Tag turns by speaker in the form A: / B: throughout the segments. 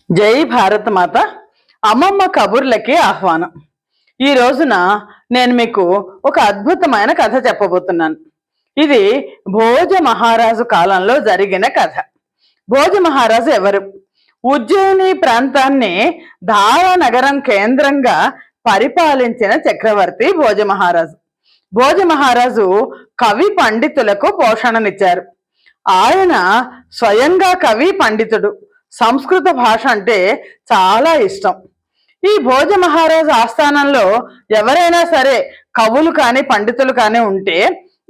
A: జై భారత మాత. అమ్మమ్మ కబుర్లకి ఆహ్వానం. ఈ రోజున నేను మీకు ఒక అద్భుతమైన కథ చెప్పబోతున్నాను. ఇది భోజ మహారాజు కాలంలో జరిగిన కథ. భోజ మహారాజు ఎవరు? ఉజ్జయిని ప్రాంతాన్ని ధారా నగరం కేంద్రంగా పరిపాలించిన చక్రవర్తి భోజ మహారాజు. భోజ మహారాజు కవి పండితులకు పోషణనిచ్చారు. ఆయన స్వయంగా కవి పండితుడు. సంస్కృత భాష అంటే చాలా ఇష్టం. ఈ భోజ మహారాజు ఆస్థానంలో ఎవరైనా సరే కవులు కానీ పండితులు కానీ ఉంటే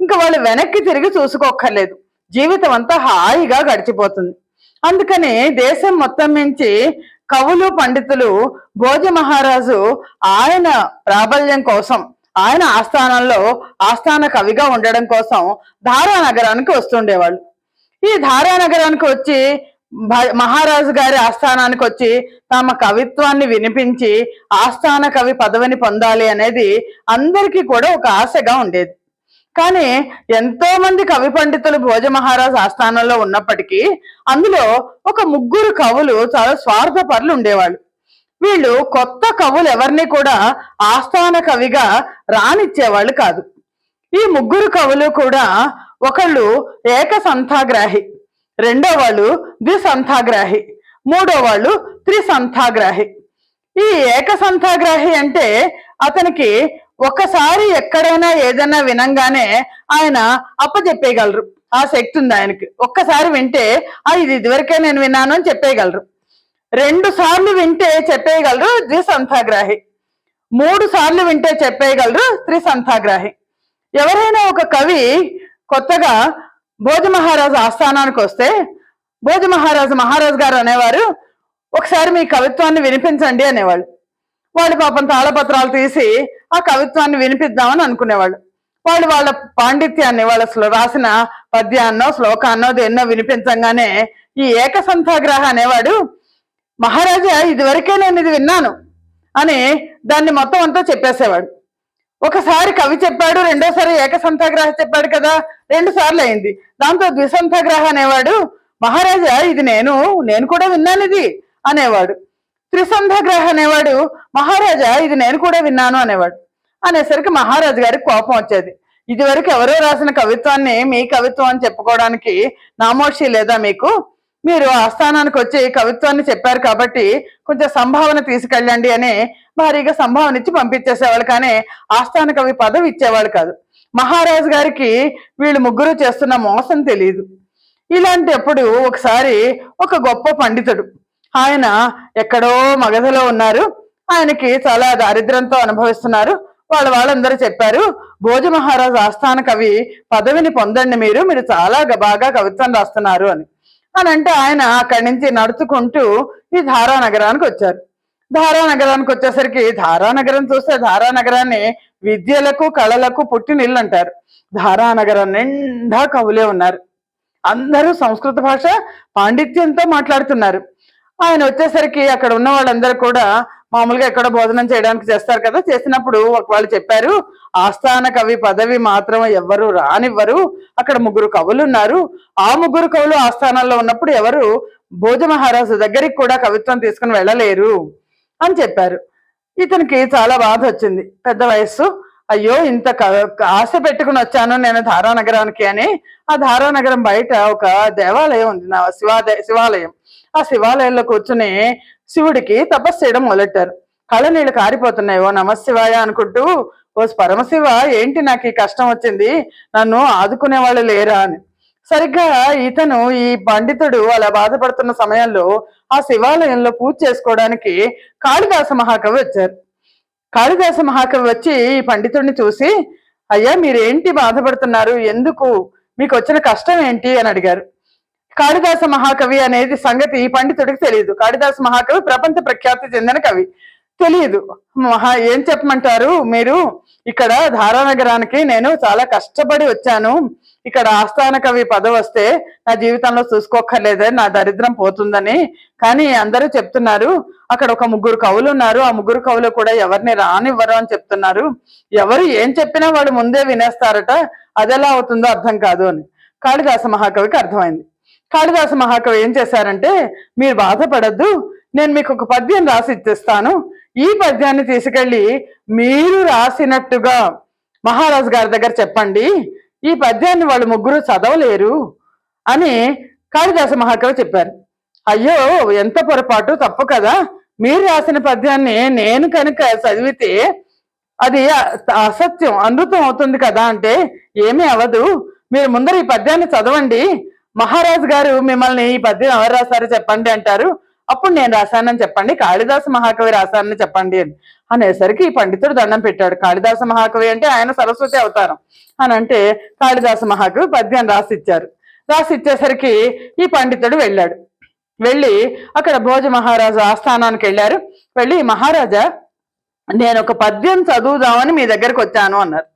A: ఇంకా వాళ్ళు వెనక్కి తిరిగి చూసుకోక్కర్లేదు. జీవితం అంతా హాయిగా గడిచిపోతుంది. అందుకని దేశం మొత్తం నుంచి కవులు పండితులు భోజ మహారాజు ఆయన ప్రాబల్యం కోసం, ఆయన ఆస్థానంలో ఆస్థాన కవిగా ఉండడం కోసం ధారా నగరానికి వస్తుండేవాళ్ళు. ఈ ధారా నగరానికి వచ్చి మహారాజు గారి ఆస్థానానికి వచ్చి తమ కవిత్వాన్ని వినిపించి ఆస్థాన కవి పదవిని పొందాలి అనేది అందరికీ కూడా ఒక ఆశగా ఉండేది. కానీ ఎంతో మంది కవి పండితులు భోజ మహారాజు ఆస్థానంలో ఉన్నప్పటికీ అందులో ఒక ముగ్గురు కవులు చాలా స్వార్థపరులు ఉండేవాళ్ళు. వీళ్ళు కొత్త కవులు ఎవరిని కూడా ఆస్థాన కవిగా రానిచ్చేవాళ్ళు కాదు. ఈ ముగ్గురు కవులు కూడా ఒకళ్ళు ఏకసంథాగ్రాహి, రెండో వాళ్ళు ద్విసంథాగ్రాహి, మూడో వాళ్ళు త్రిసంథాగ్రాహి. ఈ ఏకసంథాగ్రాహి అంటే అతనికి ఒక్కసారి ఎక్కడైనా ఏదైనా వినంగానే ఆయన అప్పచెప్పేయగలరు. ఆ శక్తి ఉంది ఆయనకి. ఒక్కసారి వింటే ఇది ఇదివరకే నేను విన్నాను అని చెప్పేయగలరు. 2 సార్లు వింటే చెప్పేయగలరు ద్విసంథాగ్రాహి, 3 సార్లు వింటే చెప్పేయగలరు త్రిసంథాగ్రాహి. ఎవరైనా ఒక కవి కొత్తగా భోజ మహారాజు ఆస్థానానికి వస్తే మహారాజు గారు అనేవారు, ఒకసారి మీ కవిత్వాన్ని వినిపించండి అనేవాళ్ళు. వాళ్ళు పాపం తాళపత్రాలు తీసి ఆ కవిత్వాన్ని వినిపిద్దామని అనుకునేవాళ్ళు. వాళ్ళు వాళ్ళ పాండిత్యాన్ని, వాళ్ళ రాసిన పద్యాన్నో శ్లోకాన్నో దేన్నో వినిపించంగానే ఈ ఏకసంథాగ్రహ అనేవాడు, మహారాజా ఇదివరకే నేను ఇది విన్నాను అని దాన్ని మొత్తం అంతా చెప్పేసేవాడు. ఒకసారి కవి చెప్పాడు, రెండోసారి ఏకసంథాగ్రహ చెప్పాడు కదా, 2 సార్లు అయింది. దాంతో ద్విసంథాగ్రహ అనేవాడు, మహారాజా ఇది నేను కూడా విన్నాను ఇది అనేవాడు. త్రిసంథాగ్రహ అనేవాడు, మహారాజా ఇది నేను కూడా విన్నాను అనేవాడు. అనేసరికి మహారాజు గారికి కోపం వచ్చేది. ఇదివరకు ఎవరో రాసిన కవిత్వాన్ని మీ కవిత్వం అని చెప్పుకోవడానికి నామోషి లేదా మీకు? మీరు ఆస్థానానికి వచ్చి కవిత్వాన్ని చెప్పారు కాబట్టి కొంచెం సంభావన తీసుకెళ్ళండి అని భారీగా సంభావన ఇచ్చి పంపించేసేవాళ్ళు, కానీ ఆస్థాన కవి పదవి ఇచ్చేవాళ్ళు కాదు. మహారాజు గారికి వీళ్ళు ముగ్గురు చేస్తున్న మోసం తెలియదు. ఇలాంటప్పుడు ఒకసారి ఒక గొప్ప పండితుడు, ఆయన ఎక్కడో మగధలో ఉన్నారు, ఆయనకి చాలా దారిద్ర్యంతో అనుభవిస్తున్నారు. వాళ్ళందరూ చెప్పారు, భోజ మహారాజు ఆస్థాన కవి పదవిని పొందండి, మీరు చాలా బాగా కవిత్వం రాస్తున్నారు అని అంటే ఆయన అక్కడి నుంచి నడుచుకుంటూ ఈ ధారా నగరానికి వచ్చారు. ధారా నగరానికి వచ్చేసరికి ధారానగరం చూస్తే ధారానగరాన్ని విద్యలకు కళలకు పుట్టినిల్లు అంటారు. ధారానగరం నిండా కవులే ఉన్నారు. అందరూ సంస్కృత భాష పాండిత్యంతో మాట్లాడుతున్నారు. ఆయన వచ్చేసరికి అక్కడ ఉన్న వాళ్ళందరూ కూడా మామూలుగా ఎక్కడ భోజనం చేయడానికి చేస్తారు కదా, చేసినప్పుడు వాళ్ళు చెప్పారు, ఆస్థాన కవి పదవి మాత్రం ఎవ్వరు రానివ్వరు, అక్కడ 3 కవులు ఉన్నారు, ఆ 3 కవులు ఆస్థానంలో ఉన్నప్పుడు ఎవరు భోజ మహారాజు దగ్గరికి కూడా కవిత్వం తీసుకుని వెళ్ళలేరు అని చెప్పారు. ఇతనికి చాలా బాధ వచ్చింది. పెద్ద వయస్సు, అయ్యో ఇంత ఆశ పెట్టుకుని వచ్చాను నేను ధారానగరానికి అని. ఆ ధారానగరం బయట ఒక దేవాలయం ఉంది, శివాలయం. ఆ శివాలయంలో కూర్చుని శివుడికి తపస్సు చేయడం మొదలెట్టారు. కళ్ళ నీళ్ళు కారిపోతున్నాయి. ఓ నమశివాయ అనుకుంటూ, ఓ పరమశివ ఏంటి నాకు ఈ కష్టం వచ్చింది, నన్ను ఆదుకునే వాళ్ళు లేరా అని. సరిగ్గా ఇతను ఈ పండితుడు అలా బాధపడుతున్న సమయంలో ఆ శివాలయంలో పూజ చేసుకోవడానికి కాళిదాస మహాకవి వచ్చారు. కాళిదాస మహాకవి వచ్చి ఈ పండితుడిని చూసి, అయ్యా మీరేంటి బాధపడుతున్నారు, ఎందుకు, మీకు వచ్చిన కష్టం ఏంటి అని అడిగారు. కాళిదాస మహాకవి అనేది సంగతి ఈ పండితుడికి తెలియదు. కాళిదాస మహాకవి ప్రపంచ ప్రఖ్యాతి చెందిన కవి, తెలియదు. ఏం చెప్పమంటారు, మీరు ఇక్కడ ధారానగరానికి నేను చాలా కష్టపడి వచ్చాను, ఇక్కడ ఆస్థాన కవి పదవి వస్తే నా జీవితంలో చూసుకోక్కర్లేదే, నా దరిద్రం పోతుందని. కానీ అందరూ చెప్తున్నారు అక్కడ ఒక 3 కవులు ఉన్నారు, ఆ 3 కవులు కూడా ఎవరిని రానివ్వరు అని చెప్తున్నారు, ఎవరు ఏం చెప్పినా వాళ్ళు ముందే వినేస్తారట, అదెలా అవుతుందో అర్థం కాదు అని కాళిదాస మహాకవికి అర్థమైంది. కాళిదాస మహాకవి ఏం చేశారంటే, మీరు బాధపడద్దు, నేను మీకు ఒక పద్యం రాసి ఇచ్చేస్తాను. ఈ పద్యాన్ని తీసుకెళ్ళి మీరు రాసినట్టుగా మహారాజు గారి దగ్గర చెప్పండి. ఈ పద్యాన్ని వాళ్ళు ముగ్గురు చదవలేరు అని కాళిదాస మహాకవి చెప్పారు. అయ్యో, ఎంత పొరపాటు, తప్పు కదా. మీరు రాసిన పద్యాన్ని నేను కనుక చదివితే అది అసత్యం, అనృతం అవుతుంది కదా అంటే, ఏమీ అవదు, మీరు ముందర ఈ పద్యాన్ని చదవండి, మహారాజు గారు మిమ్మల్ని ఈ పద్యం ఎవరు రాశారో చెప్పండి అంటారు, అప్పుడు నేను రాశానని చెప్పండి, కాళిదాస మహాకవి రాశానని చెప్పండి అని అనేసరికి ఈ పండితుడు దండం పెట్టాడు. కాళిదాస మహాకవి అంటే ఆయన సరస్వతి అవతారం అని అంటే కాళిదాస మహాకవి పద్యం రాసిచ్చారు. రాసిచ్చేసరికి ఈ పండితుడు వెళ్ళాడు. వెళ్ళి అక్కడ భోజ మహారాజు ఆస్థానానికి వెళ్ళారు. వెళ్ళి, మహారాజా, నేను ఒక పద్యం చదువుదామని మీ దగ్గరకు వచ్చాను అన్నారు.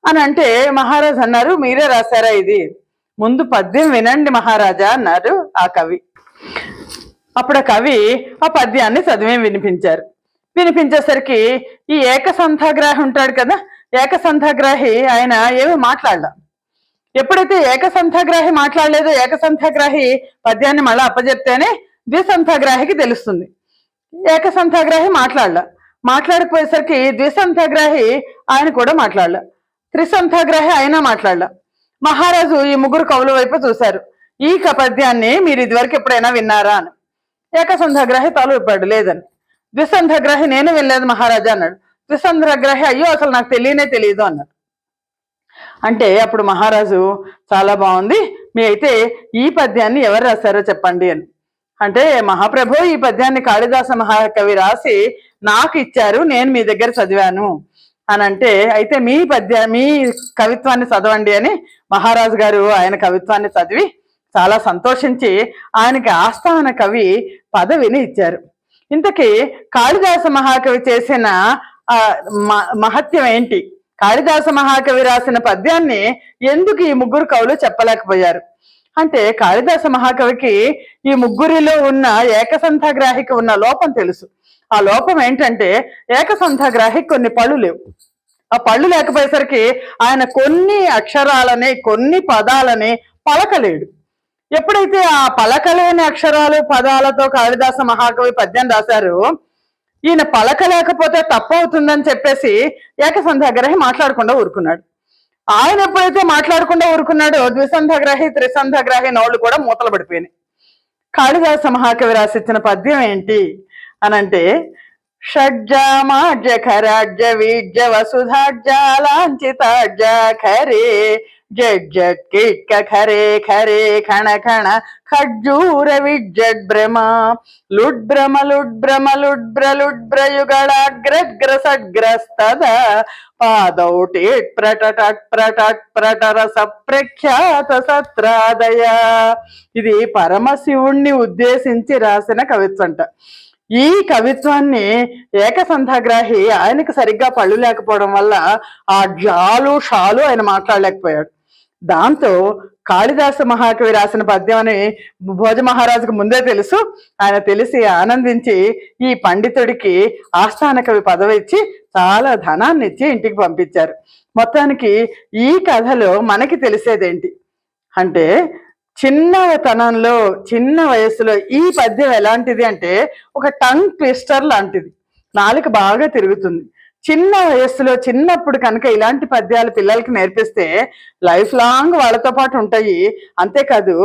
A: అని అంటే మహారాజు అన్నారు, మీరే రాశారా ఇది? ముందు పద్యం వినండి మహారాజా అన్నారు ఆ కవి. అప్పుడు ఆ కవి ఆ పద్యాన్ని చదివి వినిపించారు. వినిపించేసరికి ఈ ఏకసంథాగ్రాహి ఉంటాడు కదా, ఏకసంథాగ్రాహి ఆయన ఏమి మాట్లాడలా. ఎప్పుడైతే ఏకసంథాగ్రాహి మాట్లాడలేదో, ఏకసంథాగ్రాహి పద్యాన్ని మళ్ళీ అప్పచెప్తేనే ద్విసంథాగ్రాహికి తెలుస్తుంది. ఏకసంథాగ్రాహి మాట్లాడకపోయేసరికి ద్విసంథాగ్రాహి ఆయన కూడా మాట్లాడలా, త్రిసంథాగ్రాహి అయినా మాట్లాడలా. మహారాజు ఈ ముగ్గురు కవుల వైపు చూశారు. ఈ పద్యాన్ని మీరు ఇదివరకు ఎప్పుడైనా విన్నారా అని. ఏకసంథాగ్రాహి తల ఊపాడు, లేదని. ద్విసంథాగ్రాహి నేను వినలేదు మహారాజా అన్నాడు. ద్విసంథాగ్రాహి అయ్యో అసలు నాకు తెలియదు అన్నాడు. అంటే అప్పుడు మహారాజు, చాలా బాగుంది, మీ అయితే ఈ పద్యాన్ని ఎవరు రాశారో చెప్పండి అని అంటే, మహాప్రభు, ఈ పద్యాన్ని కాళిదాస మహాకవి రాసి నాకు ఇచ్చారు, నేను మీ దగ్గర చదివాను అని అంటే, అయితే మీ కవిత్వాన్ని చదవండి అని మహారాజు గారు ఆయన కవిత్వాన్ని చదివి చాలా సంతోషించి ఆయనకి ఆస్థాన కవి పదవిని ఇచ్చారు. ఇంతకీ కాళిదాస మహాకవి చేసిన మహత్యం ఏంటి? కాళిదాస మహాకవి రాసిన పద్యాన్ని ఎందుకు ఈ ముగ్గురు కవులు చెప్పలేకపోయారు అంటే, కాళిదాస మహాకవికి ఈ ముగ్గురిలో ఉన్న ఏకసంథాగ్రాహికి ఉన్న లోపం తెలుసు. ఆ లోపం ఏంటంటే, ఏకసంథాగ్రాహికి కొన్ని పళ్ళు లేవు. ఆ పళ్ళు లేకపోయేసరికి ఆయన కొన్ని అక్షరాలని, కొన్ని పదాలని పలకలేడు. ఎప్పుడైతే ఆ పలకలేని అక్షరాలు పదాలతో కాళిదాస మహాకవి పద్యం రాశారు, ఈయన పలకలేకపోతే తప్పవుతుందని చెప్పేసి ఏకసంథాగ్రాహి మాట్లాడకుండా ఊరుకున్నాడు. ఆయన ఎప్పుడైతే మాట్లాడకుండా ఊరుకున్నాడో, ద్విసంథాగ్రాహి త్రిసంథాగ్రాహి నోళ్ళు కూడా మూతలు పడిపోయినాయి. కాళిదాస మహాకవి రాసిచ్చిన పద్యం ఏంటి అనంటే, షడ్జామాజ్య ఖరాజ్య వీజ్య వసుధాజ్యాలాంఛితాజ్య ఖరే జడ్ కిట్క ఖరే ఖరే ఖణ ఖణ ఖడ్జూర విజ్జడ్ భ్రమ లుడ్భ్రమ లుడ్భ్రమ లుడ్భ్ర లుడ్భ్ర యుగళాగ్రగ్ర సద్గ్రస్తద పాదౌటిట్ ప్రటటట్ ప్రటట్ ప్రటరస ప్రఖ్యాత సత్రాదయ. ఇది పరమశివుణ్ణి ఉద్దేశించి రాసిన కవిత్వంట. ఈ కవిత్వాన్ని ఏకసంథాగ్రాహి ఆయనకు సరిగ్గా పళ్ళు లేకపోవడం వల్ల ఆ షాలు ఆయన మాట్లాడలేకపోయాడు. దాంతో కాళిదాస మహాకవి రాసిన పద్యం అని భోజ మహారాజుకు ముందే తెలుసు. ఆయన తెలిసి ఆనందించి ఈ పండితుడికి ఆస్థాన కవి పదవి ఇచ్చి చాలా ధనాన్ని ఇచ్చి ఇంటికి పంపించారు. మొత్తానికి ఈ కథలో మనకి తెలిసేదేంటి అంటే, చిన్నతనంలో, చిన్న వయసులో ఈ పద్యం ఎలాంటిది అంటే, ఒక టంగ్ ట్విస్టర్ లాంటిది. నాలుక బాగా తిరుగుతుంది. చిన్న వయస్సులో, చిన్నప్పుడు కనుక ఇలాంటి పద్యాలు పిల్లలకి నేర్పిస్తే లైఫ్ లాంగ్ వాళ్ళతో పాటు ఉంటాయి. అంతేకాదు,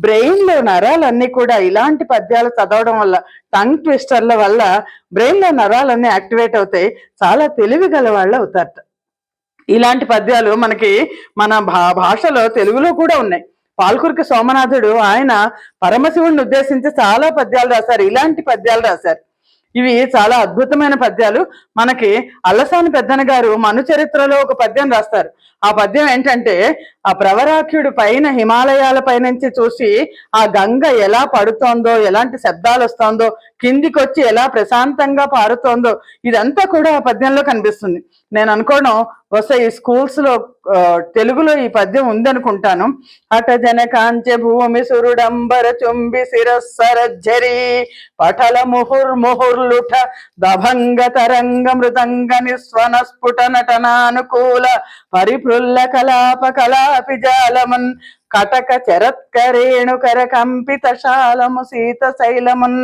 A: బ్రెయిన్ లో నరాలన్నీ కూడా ఇలాంటి పద్యాలు చదవడం వల్ల, టంగ్ ట్విస్టర్ల వల్ల బ్రెయిన్ లో నరాలన్నీ యాక్టివేట్ అవుతాయి. చాలా తెలివి గల వాళ్ళు అవుతారట. ఇలాంటి పద్యాలు మనకి మన భాషలో, తెలుగులో కూడా ఉన్నాయి. పాల్కురికి సోమనాథుడు ఆయన పరమశివుడిని ఉద్దేశించి చాలా పద్యాలు రాశారు. ఇలాంటి పద్యాలు రాశారు. ఇవి చాలా అద్భుతమైన పద్యాలు. మనకి అల్లసాని పెద్దన గారు మను చరిత్రలో ఒక పద్యం రాస్తారు. ఆ పద్యం ఏంటంటే, ఆ ప్రవరాఖ్యుడు పైన హిమాలయాల పైనుంచి చూసి ఆ గంగ ఎలా పడుతోందో, ఎలాంటి శబ్దాలు వస్తోందో, కిందికొచ్చి ఎలా ప్రశాంతంగా పారుతోందో, ఇదంతా కూడా ఆ పద్యంలో కనిపిస్తుంది. నేను అనుకోవడం వస్తే ఈ స్కూల్స్ లో తెలుగులో ఈ పద్యం ఉందనుకుంటాను. అట జనకాంచె భూమి సురుడంబర చుంబి శిరస్సరజ్జరి పటల ముహుర్ముహుర్లుఠ దభంగ తరంగ మృదంగ నిస్వన స్ఫుట నటనానుకూల పరిపృ మృల్ల కలాప కలాపి జాలమున్ కటక చరత్కరేణుకర కంపిత శాలము సీత శైలమున్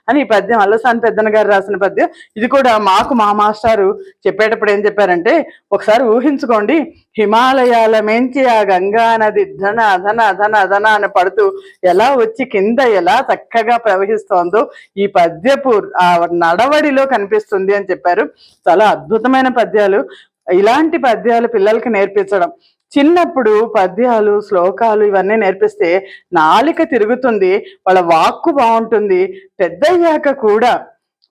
A: అని ఈ పద్యం అల్లసాని పెద్దన్న గారు రాసిన పద్యం. ఇది కూడా మాకు మా మాస్టారు చెప్పేటప్పుడు ఏం చెప్పారంటే, ఒకసారి ఊహించుకోండి, హిమాలయాల మెంచి ఆ గంగా నది ధన ధన ధన ధన అని పడుతూ ఎలా వచ్చి కింద ఎలా చక్కగా ప్రవహిస్తోందో ఈ పద్యపు ఆ నడవడిలో కనిపిస్తుంది అని చెప్పారు. చాలా అద్భుతమైన పద్యాలు. ఇలాంటి పద్యాలు పిల్లలకి నేర్పించడం, చిన్నప్పుడు పద్యాలు శ్లోకాలు ఇవన్నీ నేర్పిస్తే నాలిక తిరుగుతుంది, వాళ్ళ వాక్కు బాగుంటుంది. పెద్దయ్యాక కూడా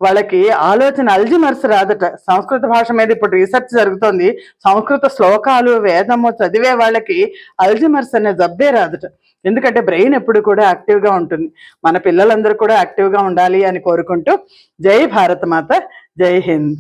A: వాళ్ళకి ఆలోచన అల్జిమర్స్ రాదట. సంస్కృత భాష మీద ఇప్పుడు రీసెర్చ్ జరుగుతోంది. సంస్కృత శ్లోకాలు వేదము చదివే వాళ్ళకి అల్జిమర్స్ అనే జబ్బే రాదట. ఎందుకంటే బ్రెయిన్ ఎప్పుడు కూడా యాక్టివ్గా ఉంటుంది. మన పిల్లలందరూ కూడా యాక్టివ్గా ఉండాలి అని కోరుకుంటూ, జై భారత మాత, జై హింద్.